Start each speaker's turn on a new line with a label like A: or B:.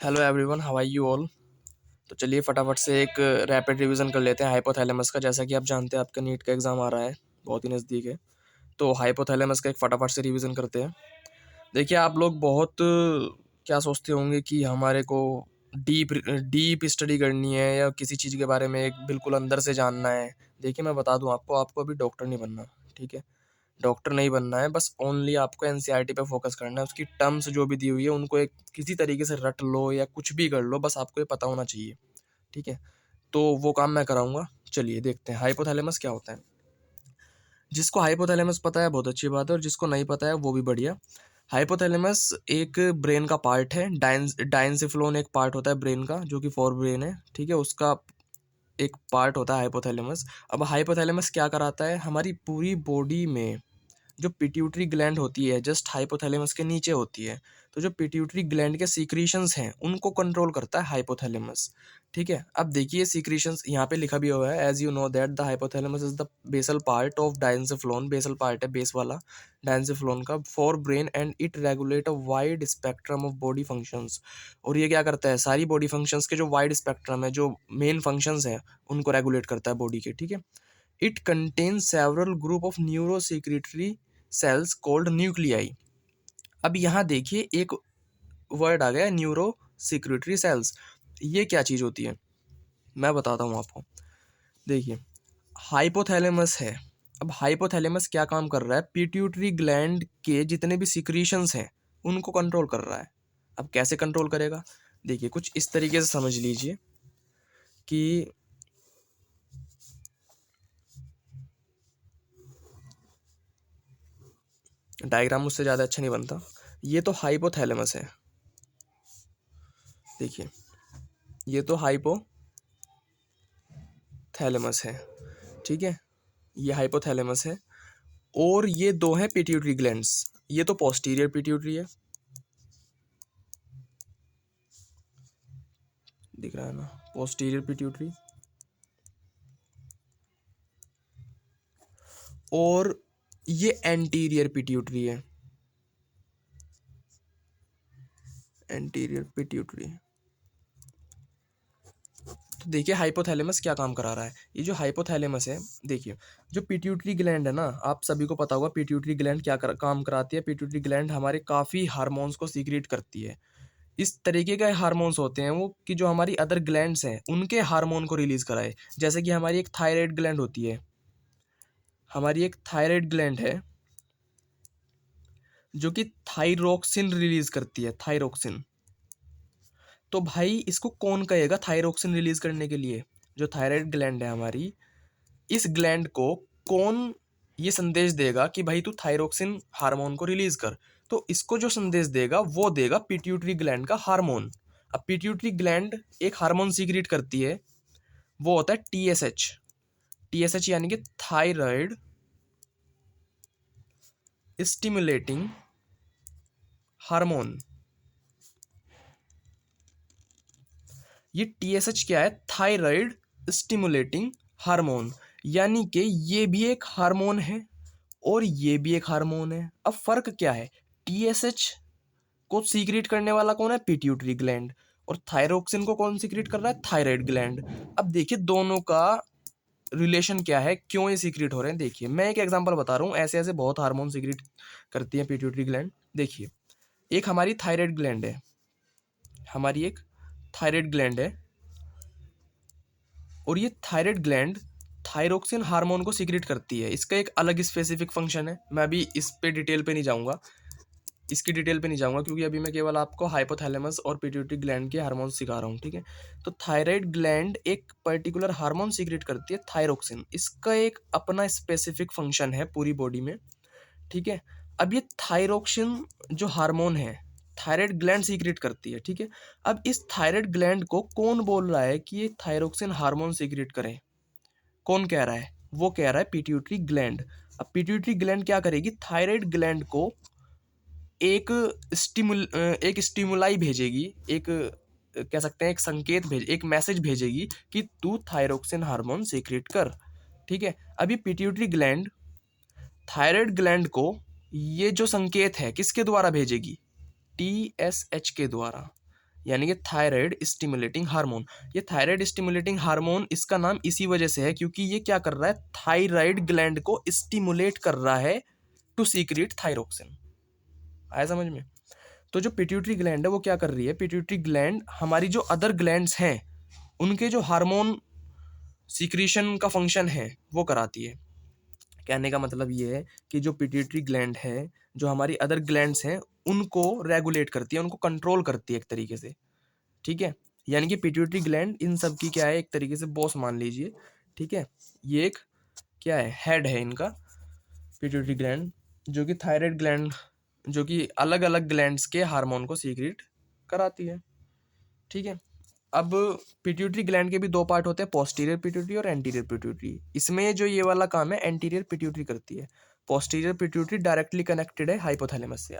A: Hello everyone, how are you all. तो चलिए फटाफट से एक रैपिड रिवीजन कर लेते हैं हाइपोथैलेमस का। जैसा कि आप जानते हैं आपका नीट का एग्ज़ाम आ रहा है, बहुत ही नज़दीक है। तो हाइपोथैलेमस का एक फटाफट से रिवीजन करते हैं। देखिए, आप लोग बहुत क्या सोचते होंगे कि हमारे को डीप डीप स्टडी करनी है या किसी चीज़ के बारे में एक बिल्कुल अंदर से जानना है। देखिए, मैं बता दूं आपको अभी डॉक्टर नहीं बनना, ठीक है। डॉक्टर नहीं बनना है, बस ओनली आपको एनसीईआरटी पे फोकस करना है। उसकी टर्म्स जो भी दी हुई है उनको एक किसी तरीके से रट लो या कुछ भी कर लो, बस आपको ये पता होना चाहिए, ठीक है। तो वो काम मैं कराऊंगा। चलिए देखते हैं हाइपोथैलेमस क्या होता है। जिसको हाइपोथैलेमस पता है बहुत अच्छी बात है, और जिसको नहीं पता है वो भी बढ़िया। हाइपोथैलेमस एक ब्रेन का पार्ट है। डाइनसिफलोन एक पार्ट होता है ब्रेन का, जो कि फोर ब्रेन है, ठीक है। उसका एक पार्ट होता है हाइपोथैलेमस। अब हाइपोथैलेमस क्या कराता है, हमारी पूरी बॉडी में जो पिट्यूटरी ग्लैंड होती है जस्ट हाइपोथैलेमस के नीचे होती है। तो जो पिट्यूटरी ग्लैंड के सीक्रीशंस हैं उनको कंट्रोल करता है हाइपोथैलेमस, ठीक है। अब देखिए सीक्रीशंस यहाँ पे लिखा भी हुआ है, as you know that the hypothalamus is the basal part of diencephalon. Basal part है बेस वाला डाइंसिफ्लोन का, for brain and it regulate a wide spectrum of body functions. और ये क्या करता है, सारी बॉडी फंक्शंस के जो वाइड स्पेक्ट्रम है, जो मेन फंक्शंस हैं, उनको रेगुलेट करता है बॉडी के, ठीक है। It contains several group of neurosecretory cells called nuclei. अब यहाँ देखिए एक वर्ड आ गया, न्यूरो सिक्रेटरी सेल्स। ये क्या चीज़ होती है मैं बताता हूँ आपको। देखिए, हाइपोथैलेमस है। अब हाइपोथैलेमस क्या काम कर रहा है, पिट्यूटरी ग्लैंड के जितने भी सिक्रीशंस हैं उनको कंट्रोल कर रहा है। अब कैसे कंट्रोल करेगा, देखिए कुछ इस तरीके से समझ लीजिए कि डायग्राम मुझसे ज़्यादा अच्छा नहीं बनता। ये तो हाइपोथैलेमस है, देखिए ये तो हाइपोथैलेमस है, ठीक है। ये हाइपोथैलेमस है और ये दो हैं पिट्यूटरी ग्लैंड्स। ये तो पोस्टीरियर पिट्यूटरी है, दिख रहा है ना, पोस्टीरियर पिट्यूटरी। और ये एंटीरियर पिट्यूटरी है, एंटीरियर पिट्यूटरी। तो देखिए हाइपोथैलेमस क्या काम करा रहा है। ये जो हाइपोथैलेमस है, देखिए जो पिट्यूटरी ग्लैंड है ना, आप सभी को पता होगा पिट्यूटरी ग्लैंड क्या काम कराती है। पिट्यूटरी ग्लैंड हमारे काफ़ी हार्मोन्स को सीक्रेट करती है। इस तरीके के हार्मोन्स होते हैं वो कि जो हमारी अदर ग्लैंड्स हैं उनके हार्मोन को रिलीज कराए। जैसे कि हमारी एक थायराइड ग्लैंड होती है, हमारी एक थायराइड ग्लैंड है जो कि थायरोक्सिन रिलीज करती है, थायरोक्सिन। तो भाई इसको कौन कहेगा थायरोक्सिन रिलीज करने के लिए, जो थायराइड ग्लैंड है हमारी, इस ग्लैंड को कौन ये संदेश देगा कि भाई तू थायरोक्सिन हार्मोन को रिलीज कर। तो इसको जो संदेश देगा वो देगा पिट्यूटरी ग्लैंड का हार्मोन। अब पिट्यूटरी ग्लैंड एक हार्मोन सीक्रेट करती है, वो होता है टीएसएच। टीएसएच यानी कि थायराइड स्टिमुलेटिंग हार्मोन। ये टीएसएच क्या है, थायराइड स्टिमुलेटिंग हार्मोन। यानी कि ये भी एक हार्मोन है और ये भी एक हार्मोन है। अब फर्क क्या है, टीएसएच को सीक्रेट करने वाला कौन है, पिट्यूटरी ग्लैंड, और थायरोक्सिन को कौन सीक्रेट कर रहा है, थायराइड ग्लैंड। अब देखिए दोनों का रिलेशन क्या है, क्यों ये सीक्रेट हो रहे हैं। देखिए मैं एक एग्जांपल बता रहा हूँ, ऐसे ऐसे बहुत हार्मोन सीक्रेट करती है पिट्यूटरी ग्लैंड। देखिए एक हमारी थायराइड ग्लैंड है, हमारी एक थायराइड ग्लैंड है, और ये थायराइड ग्लैंड थायरोक्सिन हार्मोन को सीक्रेट करती है। इसका एक अलग स्पेसिफिक फंक्शन है, मैं अभी इस पे डिटेल पे नहीं जाऊंगा, इसकी डिटेल पे नहीं जाऊंगा, क्योंकि अभी मैं केवल आपको हाइपोथैलेमस और पिट्यूटरी ग्लैंड के हार्मोन सिखा रहा हूँ, ठीक है। तो थायराइड ग्लैंड एक पर्टिकुलर हार्मोन सीक्रेट करती है, थायरोक्सिन। इसका एक अपना स्पेसिफिक फंक्शन है पूरी बॉडी में, ठीक है। अब ये थायरोक्सिन जो हार्मोन है थायराइड ग्लैंड सीक्रेट करती है, ठीक है। अब इस थायराइड ग्लैंड को कौन बोल रहा है कि ये थायरोक्सिन हार्मोन सीक्रेट करे, कौन कह रहा है, वो कह रहा है पिट्यूटरी ग्लैंड। अब पिट्यूटरी ग्लैंड क्या करेगी, थायराइड ग्लैंड को एक स्टिमुलाई भेजेगी, एक कह सकते हैं एक संकेत एक मैसेज भेजेगी कि तू थायरोक्सिन हार्मोन सीक्रेट कर, ठीक है। अभी पिट्यूटरी ग्लैंड थायराइड ग्लैंड को ये जो संकेत है किसके द्वारा भेजेगी, टीएसएच के द्वारा। यानी कि थायराइड स्टिमुलेटिंग हार्मोन। ये थायराइड स्टिमुलेटिंग हार्मोन इसका नाम इसी वजह से है क्योंकि ये क्या कर रहा है, थायराइड ग्लैंड को स्टिमुलेट कर रहा है टू सीक्रेट थायरोक्सिन। आया समझ में? तो जो पिट्यूटरी ग्लैंड है वो क्या कर रही है, पिट्यूटरी ग्लैंड हमारी जो अदर ग्लैंड्स हैं उनके जो हार्मोन सीक्रेशन का फंक्शन है वो कराती है। कहने का मतलब ये है कि जो पिट्यूटरी ग्लैंड है, जो हमारी अदर ग्लैंड्स हैं उनको रेगुलेट करती है, उनको कंट्रोल करती है एक तरीके से, ठीक है। यानी कि पिट्यूटरी ग्लैंड इन सब की क्या है, एक तरीके से बॉस मान लीजिए, ठीक है। ये एक क्या है, हेड है इनका, पिट्यूटरी ग्लैंड, जो कि थायराइड ग्लैंड, जो कि अलग अलग ग्लैंड्स के हार्मोन को सीक्रेट कराती है, ठीक है। अब पिट्यूटरी ग्लैंड के भी दो पार्ट होते हैं, पोस्टीरियर पिट्यूटरी और एंटीरियर पिट्यूटरी। इसमें जो ये वाला काम है एंटीरियर पिट्यूटरी करती है, पोस्टीरियर पिट्यूटरी डायरेक्टली कनेक्टेड है हाइपोथैलेमस से।